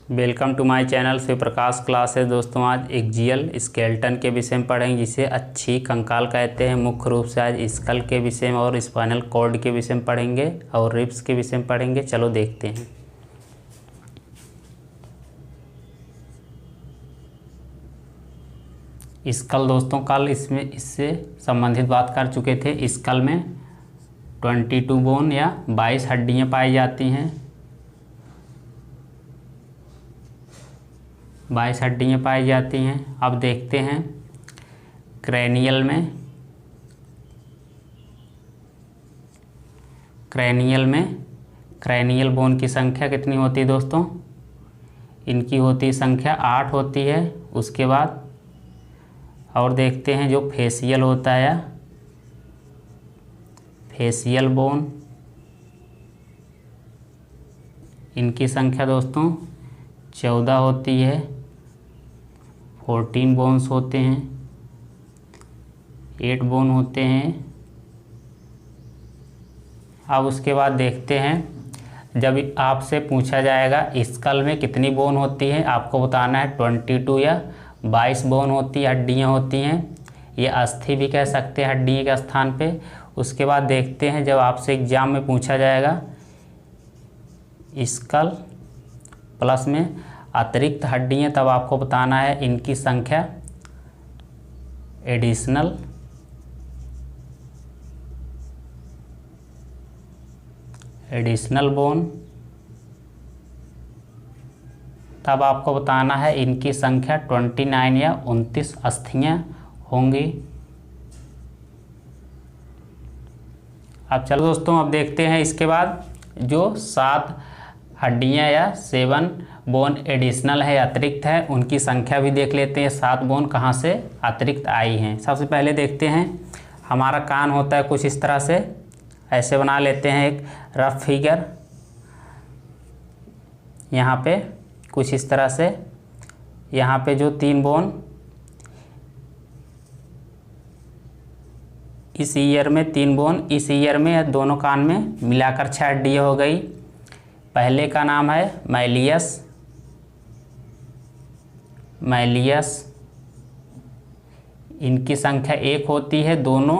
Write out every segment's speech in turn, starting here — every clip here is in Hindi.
Welcome to my channel Shiv Prakash classes. दोस्तों आज एक्जियल स्केलेटन के विषय में पढ़ेंगे, जिसे अच्छी कंकाल कहते हैं। मुख्य रूप से आज स्कल के विषय में और स्पाइनल कॉर्ड के विषय में पढ़ेंगे और रिब्स के विषय में पढ़ेंगे। चलो देखते हैं। स्कल दोस्तों कल इससे संबंधित बात कर चुके थे। स्कल में 22 बोन या 22 हड्डियाँ पाई जाती हैं। 22 हड्डियाँ पाई जाती हैं। अब देखते हैं क्रैनियल में क्रैनियल बोन की संख्या कितनी होती है दोस्तों? इनकी होती संख्या 8 होती है। उसके बाद और देखते हैं जो फेसियल होता है, फेसियल बोन, इनकी संख्या दोस्तों 14 होती है। 14 बोन्स होते हैं, 8 बोन होते हैं। अब उसके बाद देखते हैं, जब आपसे पूछा जाएगा स्कल में कितनी बोन होती है, आपको बताना है 22 या 22 बोन होती है, हड्डियाँ होती हैं। ये अस्थि भी कह सकते हैं हड्डी के स्थान पे। उसके बाद देखते हैं जब आपसे एग्जाम में पूछा जाएगा स्कल प्लस में अतिरिक्त हड्डियाँ, तब आपको बताना है इनकी संख्या एडिशनल बोन, तब आपको बताना है इनकी संख्या 29 या 29 अस्थियाँ होंगी। अब चलो दोस्तों, अब देखते हैं इसके बाद जो 7 हड्डियाँ या 7 बोन एडिशनल है, अतिरिक्त है, उनकी संख्या भी देख लेते हैं। 7 बोन कहाँ से अतिरिक्त आई हैं। सबसे पहले देखते हैं, हमारा कान होता है कुछ इस तरह से, ऐसे बना लेते हैं एक रफ फिगर। यहाँ पे कुछ इस तरह से, यहाँ पे जो 3 बोन इस ईयर में, 3 बोन इस ईयर में, दोनों कान में मिलाकर 6 हड्डियाँ हो गई। पहले का नाम है मैलियस, इनकी संख्या 1 होती है। दोनों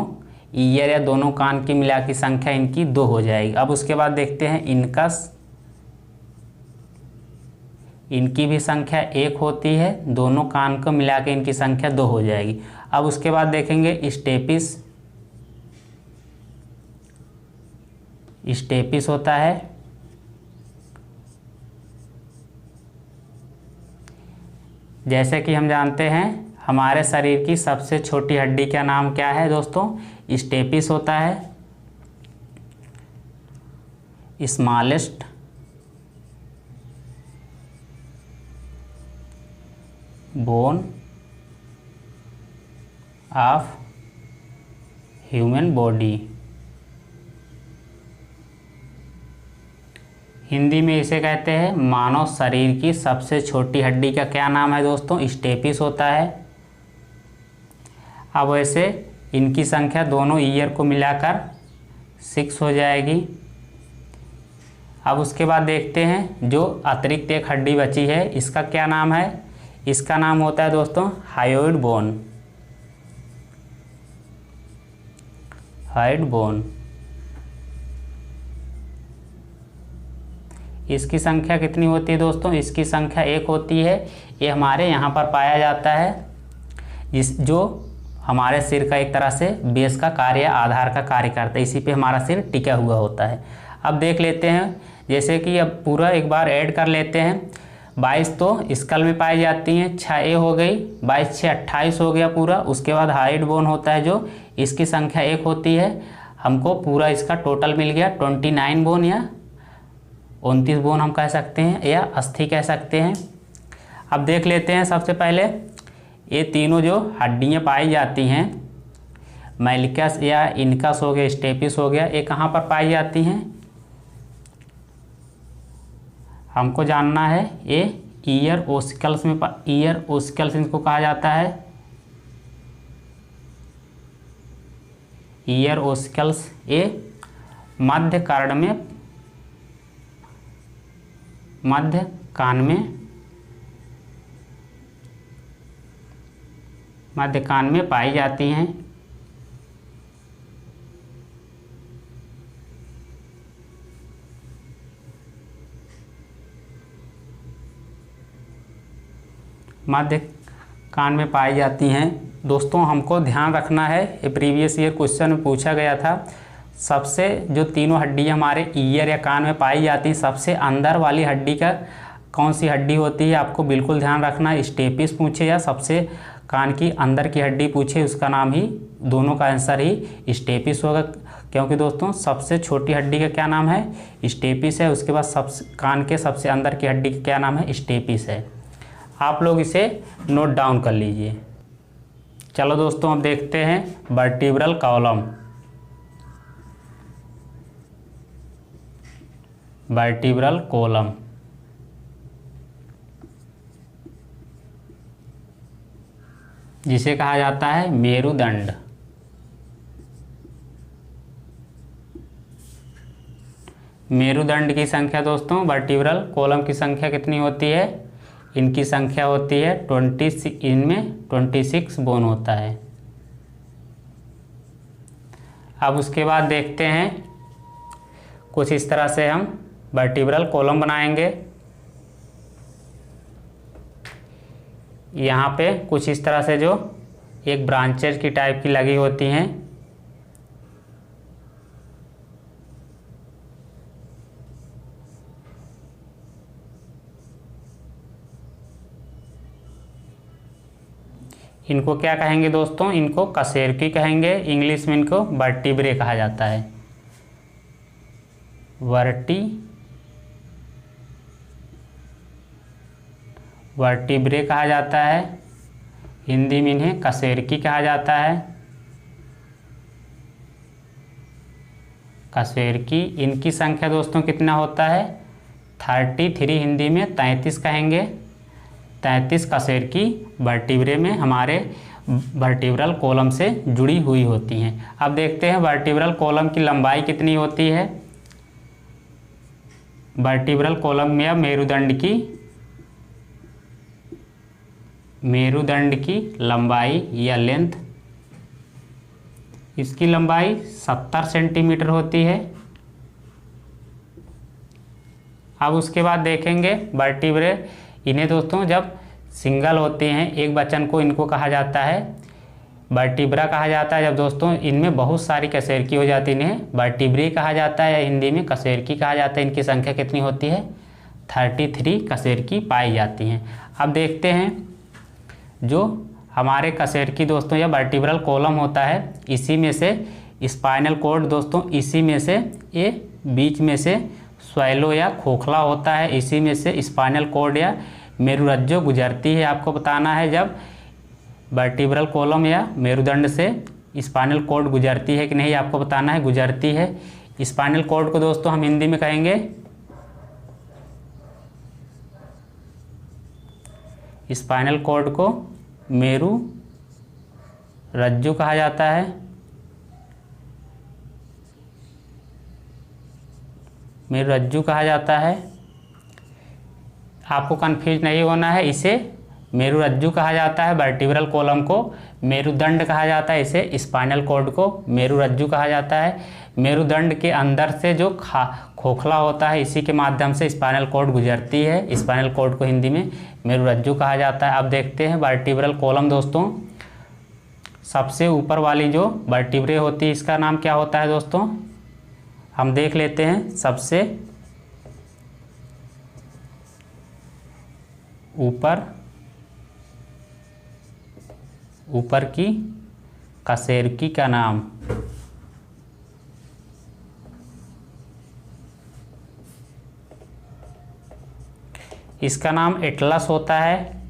ईयर या दोनों कान की मिला की संख्या इनकी 2 हो जाएगी। अब उसके बाद देखते हैं इनकस, इनकी भी संख्या 1 होती है। दोनों कान को मिला के इनकी संख्या 2 हो जाएगी। अब उसके बाद देखेंगे स्टेपिस होता है। जैसे कि हम जानते हैं हमारे शरीर की सबसे छोटी हड्डी का नाम क्या है दोस्तों? स्टेपिस होता है। Smallest bone of human body. Hindi में इसे कहते हैं मानव शरीर की सबसे छोटी हड्डी का क्या नाम है दोस्तों? स्टेपिस होता है। अब वैसे इनकी संख्या दोनों ईयर को मिलाकर 6 हो जाएगी। अब उसके बाद देखते हैं जो अतिरिक्त एक हड्डी बची है, इसका क्या नाम है? इसका नाम होता है दोस्तों हायोइड बोन। इसकी संख्या कितनी होती है दोस्तों? इसकी संख्या 1 होती है। ये हमारे यहाँ पर पाया जाता है, जो हमारे सिर का एक तरह से बेस का कार्य, आधार का कार्य करता है। इसी पे हमारा सिर टिका हुआ होता है। अब देख लेते हैं, जैसे कि अब पूरा एक बार ऐड कर लेते हैं। 22 तो स्कल में पाई जाती हैं, 6 हो गई, 22 6 28 हो गया पूरा। उसके बाद हाइड बोन होता है जो, इसकी संख्या 1 होती है। हमको पूरा इसका टोटल मिल गया 29 बोन या 29 बोन हम कह सकते हैं, या अस्थि कह सकते हैं। अब देख लेते हैं, सबसे पहले ये तीनों जो हड्डियाँ पाई जाती हैं, मैलिकस या इनकस हो गया, स्टेपिस हो गया, ये कहाँ पर पाई जाती हैं? हमको जानना है। ये ईयर ओसिकल्स में, ईयर ओसिकल्स इनको कहा जाता है। ईयर ओसिकल्स ये मध्य कर्ण में, मध्य कान में मध्य कान में पाई जाती हैं। मध्य कान में पाई जाती हैं। दोस्तों हमको ध्यान रखना है, ये प्रीवियस ईयर क्वेश्चन में पूछा गया था, सबसे जो तीनों हड्डी हमारे ईयर या कान में पाई जाती हैं, सबसे अंदर वाली हड्डी का कौन सी हड्डी होती है, आपको बिल्कुल ध्यान रखना है। स्टेपिस पूछे या सबसे कान की अंदर की हड्डी पूछे, उसका नाम ही, दोनों का आंसर ही स्टेपिस होगा। क्योंकि दोस्तों सबसे छोटी हड्डी का क्या नाम है, स्टेपिस है। उसके बाद सबसे कान के सबसे अंदर की हड्डी का क्या नाम है, स्टेपिस है। आप लोग इसे नोट डाउन कर लीजिए। चलो दोस्तों अब देखते हैं वर्टिब्रल कॉलम। वर्टिब्रल कॉलम जिसे कहा जाता है मेरुदंड। मेरुदंड की संख्या दोस्तों, वर्टिब्रल कॉलम की संख्या कितनी होती है, इनकी संख्या होती है 26, इनमें 26 बोन होता है। अब उसके बाद देखते हैं कुछ इस तरह से हम वर्टिब्रल कॉलम बनाएंगे। यहाँ पे कुछ इस तरह से जो एक ब्रांचेज की टाइप की लगी होती हैं, इनको क्या कहेंगे दोस्तों, इनको कशेरुकी कहेंगे। इंग्लिश में इनको वर्टिब्रे कहा जाता है। वर्टिब्रे कहा जाता है। हिंदी में इन्हें कशेरुकी कहा जाता है। कशेरुकी, इनकी संख्या दोस्तों कितना होता है, 33, हिंदी में 33 कहेंगे। 33 कशेरुकी वर्टिब्रे में हमारे वर्टिब्रल कॉलम से जुड़ी हुई होती हैं। अब देखते हैं वर्टिब्रल कॉलम की लंबाई कितनी होती है। वर्टिब्रल कॉलम या मेरुदंड की लंबाई या लेंथ, इसकी लंबाई 70 सेंटीमीटर होती है। अब उसके बाद देखेंगे वर्टिब्रे, इन्हें दोस्तों जब सिंगल होते हैं, एक वचन को इनको कहा जाता है वर्टिब्रा कहा जाता है। जब दोस्तों इनमें बहुत सारी कशेरुकी हो जाती है, इन्हें वर्टिब्रे कहा जाता है या हिंदी में कशेरुकी कहा जाता है। इनकी संख्या कितनी होती है, 33 कशेरुकी पाई जाती हैं। अब देखते हैं जो हमारे कशेरुकी दोस्तों या वर्टिब्रल कॉलम होता है, इसी में से स्पाइनल कॉर्ड दोस्तों, इसी में से ये बीच में से स्वैलो या खोखला होता है, इसी में से स्पाइनल कॉर्ड या मेरुरज्जु गुजरती है। आपको बताना है जब वर्टिब्रल कॉलम या मेरुदंड से स्पाइनल कॉर्ड गुजरती है कि नहीं, आपको बताना है गुजरती है। स्पाइनल कॉर्ड को दोस्तों हम हिंदी में कहेंगे, स्पाइनल कॉर्ड को मेरुरज्जु कहा जाता है। मेरुरज्जु कहा जाता है। आपको कंफ्यूज नहीं होना है, इसे मेरुरज्जु कहा जाता है। वर्टिब्रल कॉलम को मेरुदंड कहा जाता है, इसे स्पाइनल कॉर्ड को मेरुरज्जु कहा जाता है। मेरुदंड के अंदर से जो खोखला होता है, इसी के माध्यम से स्पाइनल कॉर्ड गुजरती है। स्पाइनल कॉर्ड को हिंदी में मेरुरज्जु कहा जाता है। अब देखते हैं वर्टिब्रल कॉलम दोस्तों, सबसे ऊपर वाली जो वर्टिब्रे होती है, इसका नाम क्या होता है दोस्तों, हम देख लेते हैं। सबसे ऊपर की कशेरुकी का नाम, इसका नाम एटलस होता है।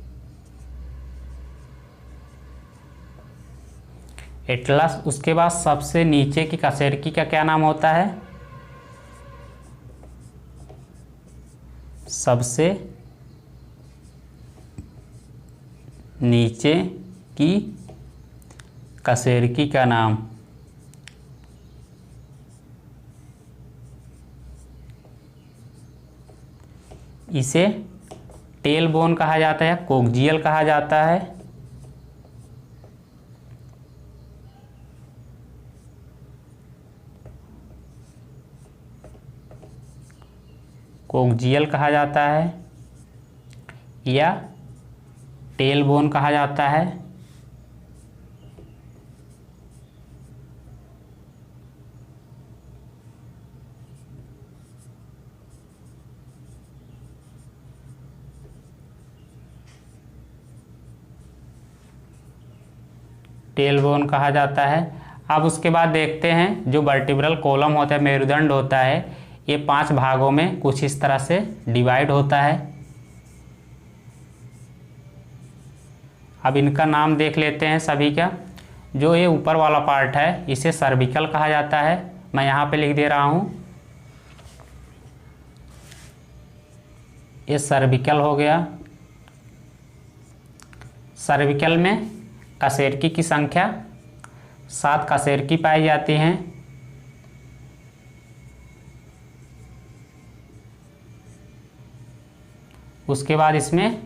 एटलस। उसके बाद सबसे नीचे की कशेरुकी का क्या नाम होता है, सबसे नीचे की कशेरुकी का नाम, इसे टेल बोन कहा जाता है, कोक्जियल कहा जाता है। कोक्जियल कहा जाता है या टेल बोन कहा जाता है। टेल बोन कहा जाता है। अब उसके बाद देखते हैं जो वर्टिब्रल कॉलम होता है, मेरुदंड होता है, ये 5 भागों में कुछ इस तरह से डिवाइड होता है। अब इनका नाम देख लेते हैं सभी का। जो ये ऊपर वाला पार्ट है इसे सर्विकल कहा जाता है, मैं यहाँ पे लिख दे रहा हूँ, ये सर्विकल हो गया। सर्विकल में कशेरुकी की संख्या 7 कशेरुकी पाई जाती हैं। उसके बाद इसमें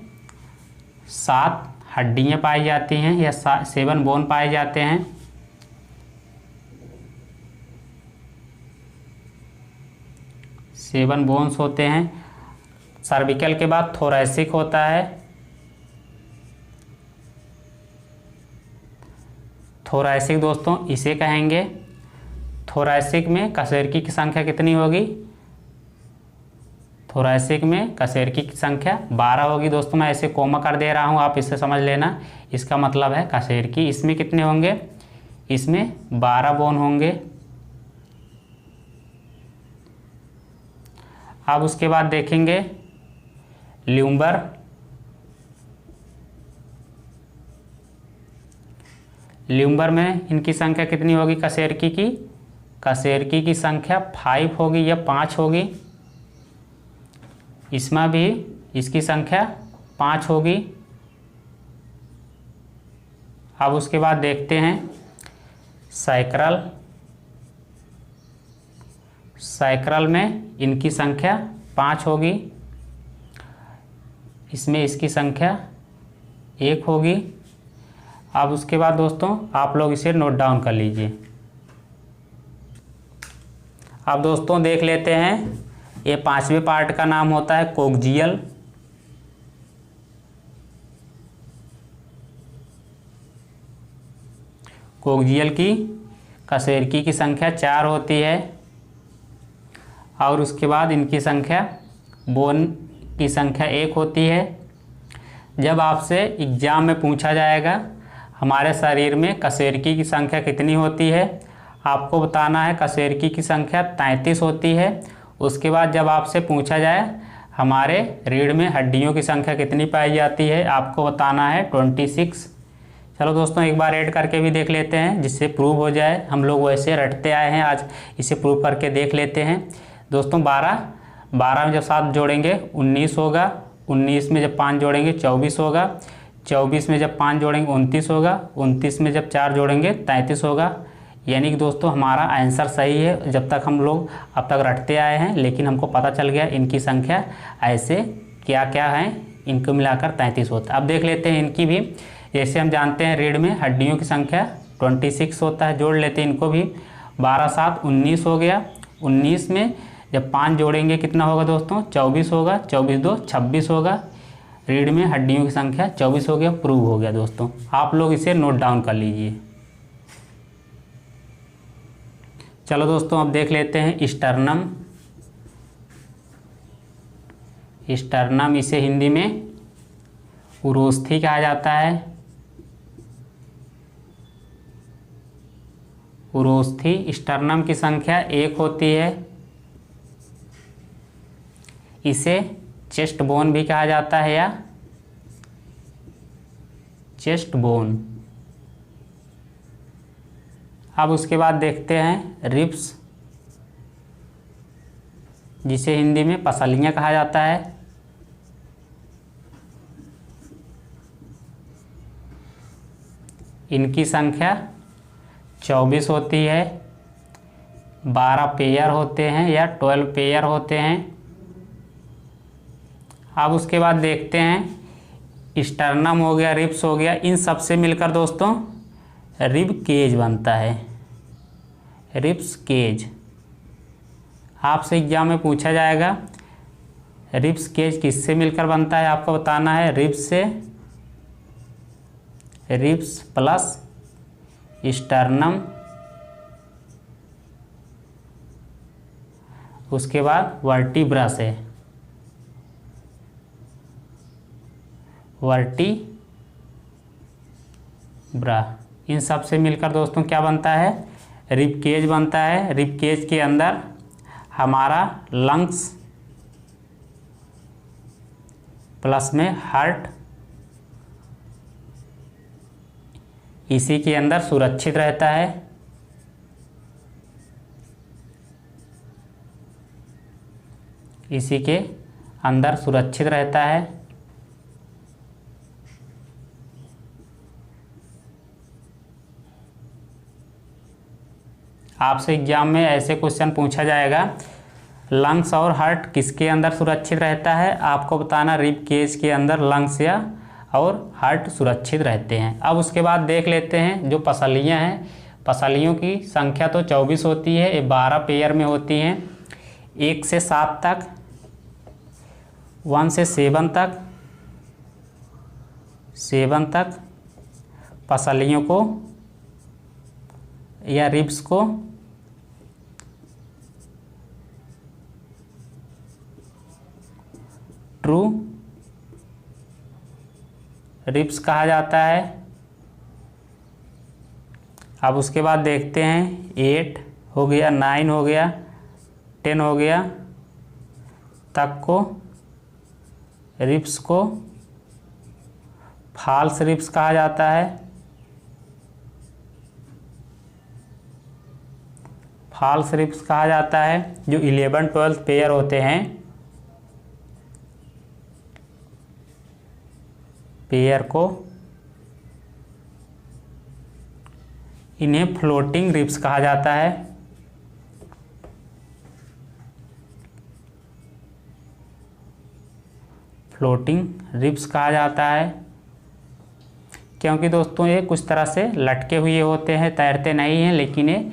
7 हड्डियाँ पाई जाती हैं या 7 बोन पाए जाते हैं। सेवन बोन्स होते हैं। सर्विकल के बाद थोरैसिक होता है। थोरैसिक दोस्तों इसे कहेंगे। थोरैसिक में कशेरुकी की संख्या कितनी होगी? थोरैसिक में कशेरुकी की संख्या 12 होगी। दोस्तों मैं ऐसे कोमा कर दे रहा हूँ, आप इससे समझ लेना, इसका मतलब है कशेरुकी। इसमें कितने होंगे? इसमें 12 बोन होंगे। अब उसके बाद देखेंगे ल्यूम्बर। ल्यूम्बर में इनकी संख्या कितनी होगी कशेरुकी की? कशेरुकी की संख्या 5 होगी या 5 होगी। इसमें भी इसकी संख्या 5 होगी। अब उसके बाद देखते हैं सैक्रल। सैक्रल में इनकी संख्या 5 होगी। इसमें इसकी संख्या 1 होगी। अब उसके बाद दोस्तों आप लोग इसे नोट डाउन कर लीजिए। अब दोस्तों देख लेते हैं, ये 5वें पार्ट का नाम होता है कोक्जियल। कोक्जियल की कशेरुकी की संख्या 4 होती है और उसके बाद इनकी संख्या, बोन की संख्या 1 होती है। जब आपसे एग्जाम में पूछा जाएगा हमारे शरीर में कशेरुकी की संख्या कितनी होती है, आपको बताना है कशेरुकी की संख्या 33 होती है। उसके बाद जब आपसे पूछा जाए हमारे रीढ़ में हड्डियों की संख्या कितनी पाई जाती है, आपको बताना है 26। चलो दोस्तों एक बार ऐड करके भी देख लेते हैं जिससे प्रूव हो जाए। हम लोग वैसे रटते आए हैं, आज इसे प्रूव करके देख लेते हैं। दोस्तों 12 में जब 7 जोड़ेंगे 19 होगा। 19 में जब 5 जोड़ेंगे 24 होगा। 24 में जब 5 जोड़ेंगे 29 होगा। 29 में जब 4 जोड़ेंगे 33 होगा। यानी कि दोस्तों हमारा आंसर सही है। जब तक हम लोग अब तक रटते आए हैं, लेकिन हमको पता चल गया इनकी संख्या ऐसे क्या क्या है, इनको मिलाकर 33 होता है। अब देख लेते हैं इनकी भी। जैसे हम जानते हैं रीढ़ में हड्डियों की संख्या 26 होता है, जोड़ लेते हैं इनको भी। 12 7 19 हो गया। 19 में जब 5 जोड़ेंगे कितना होगा दोस्तों? 24 होगा। 24 2 26 होगा। रीढ़ में हड्डियों की संख्या 24 हो गया। प्रूव हो गया दोस्तों। आप लोग इसे नोट डाउन कर लीजिए। चलो दोस्तों अब देख लेते हैं स्टर्नम। स्टर्नम इसे हिंदी में उरोस्थी कहा जाता है। उरोस्थी स्टर्नम की संख्या 1 होती है। इसे चेस्ट बोन भी कहा जाता है या चेस्ट बोन। अब उसके बाद देखते हैं रिब्स, जिसे हिंदी में पसलियाँ कहा जाता है। इनकी संख्या 24 होती है। 12 पेयर होते हैं या 12 पेयर होते हैं। अब उसके बाद देखते हैं स्टर्नम हो गया, रिब्स हो गया, इन सब से मिलकर दोस्तों रिब केज बनता है। Ribs cage. आपसे एग्जाम में पूछा जाएगा रिब्स केज किससे मिलकर बनता है आपको बताना है। रिब्स से, रिब्स प्लस स्टर्नम, उसके बाद वर्टिब्रा से, वर्टिब्रा, इन सब से मिलकर दोस्तों क्या बनता है, रिब केज बनता है। रिब केज के अंदर हमारा लंग्स प्लस में हार्ट इसी के अंदर सुरक्षित रहता है। इसी के अंदर सुरक्षित रहता है। आपसे एग्जाम में ऐसे क्वेश्चन पूछा जाएगा, लंग्स और हार्ट किसके अंदर सुरक्षित रहता है, आपको बताना रिब केज के अंदर लंग्स या और हार्ट सुरक्षित रहते हैं। अब उसके बाद देख लेते हैं जो पसलियाँ हैं, पसलियों की संख्या तो 24 होती है, ये 12 पेयर में होती हैं, 1 से 7 तक, 1 से 7 तक, 7 तक पसलियों को या रिब्स को ट्रू रिब्स कहा जाता है। अब उसके बाद देखते हैं 8 हो गया, 9 हो गया, 10 हो गया तक को रिब्स को फॉल्स रिब्स कहा जाता है। फॉल्स रिब्स कहा जाता है। जो 11, 12 पेयर होते हैं, पेयर को इन्हें फ्लोटिंग रिब्स कहा जाता है। फ्लोटिंग रिब्स कहा जाता है क्योंकि दोस्तों ये कुछ तरह से लटके हुए होते हैं, तैरते नहीं हैं लेकिन ये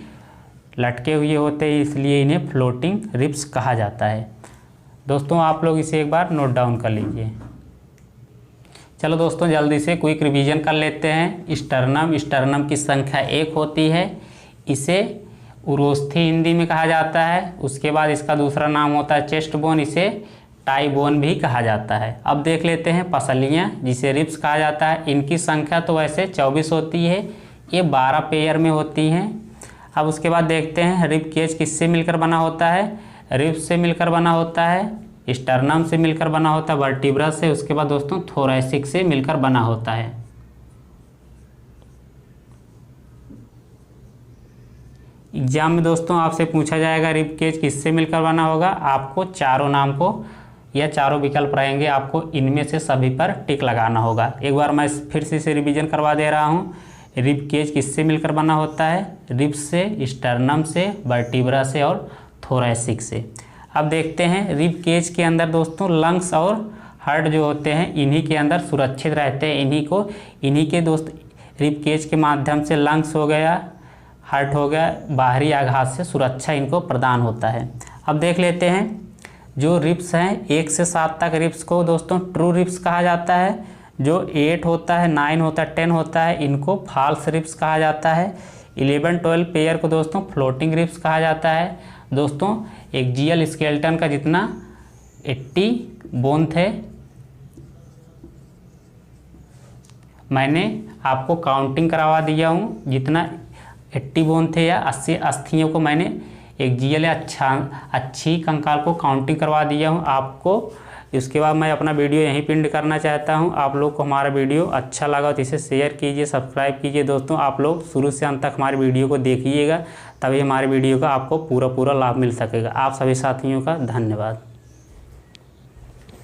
लटके हुए होते हैं, इसलिए इन्हें फ्लोटिंग रिब्स कहा जाता है। दोस्तों आप लोग इसे एक बार नोट डाउन कर लीजिए। चलो दोस्तों जल्दी से क्विक रिवीजन कर लेते हैं। स्टर्नम की संख्या 1 होती है, इसे उरोस्थी हिंदी में कहा जाता है। उसके बाद इसका दूसरा नाम होता है चेस्ट बोन, इसे टाई बोन भी कहा जाता है। अब देख लेते हैं पसलियाँ जिसे रिब्स कहा जाता है। इनकी संख्या तो वैसे 24 होती है, ये 12 पेयर में होती हैं। अब उसके बाद देखते हैं रिब केज किससे मिलकर बना होता है। रिब्स से मिलकर बना होता है, स्टर्नम से मिलकर बना होता है, वर्टिब्रा से, उसके बाद दोस्तों थोरैसिक से मिलकर बना होता है। एग्जाम में दोस्तों आपसे पूछा जाएगा रिब केज किससे मिलकर बना होगा, आपको चारों नाम को या चारों विकल्प रहेंगे, आपको इनमें से सभी पर टिक लगाना होगा। एक बार मैं फिर से इसे रिवीजन करवा दे रहा हूँ। रिब केज किससे मिलकर बना होता है, रिब्स से, स्टर्नम से, वर्टिब्रा से और थोरैसिक से। अब देखते हैं रिब केज के अंदर दोस्तों लंग्स और हार्ट जो होते हैं इन्हीं के अंदर सुरक्षित रहते हैं। इन्हीं के दोस्त रिब केज के माध्यम से लंग्स हो गया, हार्ट हो गया, बाहरी आघात से सुरक्षा इनको प्रदान होता है। अब देख लेते हैं जो रिब्स हैं 1 से 7 तक रिब्स को दोस्तों ट्रू रिब्स कहा जाता है। जो 8 होता है, 9 होता है, 10 होता है, इनको फॉल्स रिब्स कहा जाता है। 11, 12 पेयर को दोस्तों फ्लोटिंग रिब्स कहा जाता है। दोस्तों एक्जियल स्केलेटन का जितना 80 बोन थे, मैंने आपको काउंटिंग करवा दिया हूँ, जितना 80 बोन थे या 80 अस्थियों को मैंने एक्जियल या अच्छी कंकाल को काउंटिंग करवा दिया हूँ आपको। इसके बाद मैं अपना वीडियो यहीं पिंड करना चाहता हूँ। आप लोग को हमारा वीडियो अच्छा लगा तो इसे शेयर कीजिए, सब्सक्राइब कीजिए। दोस्तों आप लोग शुरू से अंत तक हमारे वीडियो को देखिएगा, तभी हमारे वीडियो का आपको पूरा लाभ मिल सकेगा। आप सभी साथियों का धन्यवाद।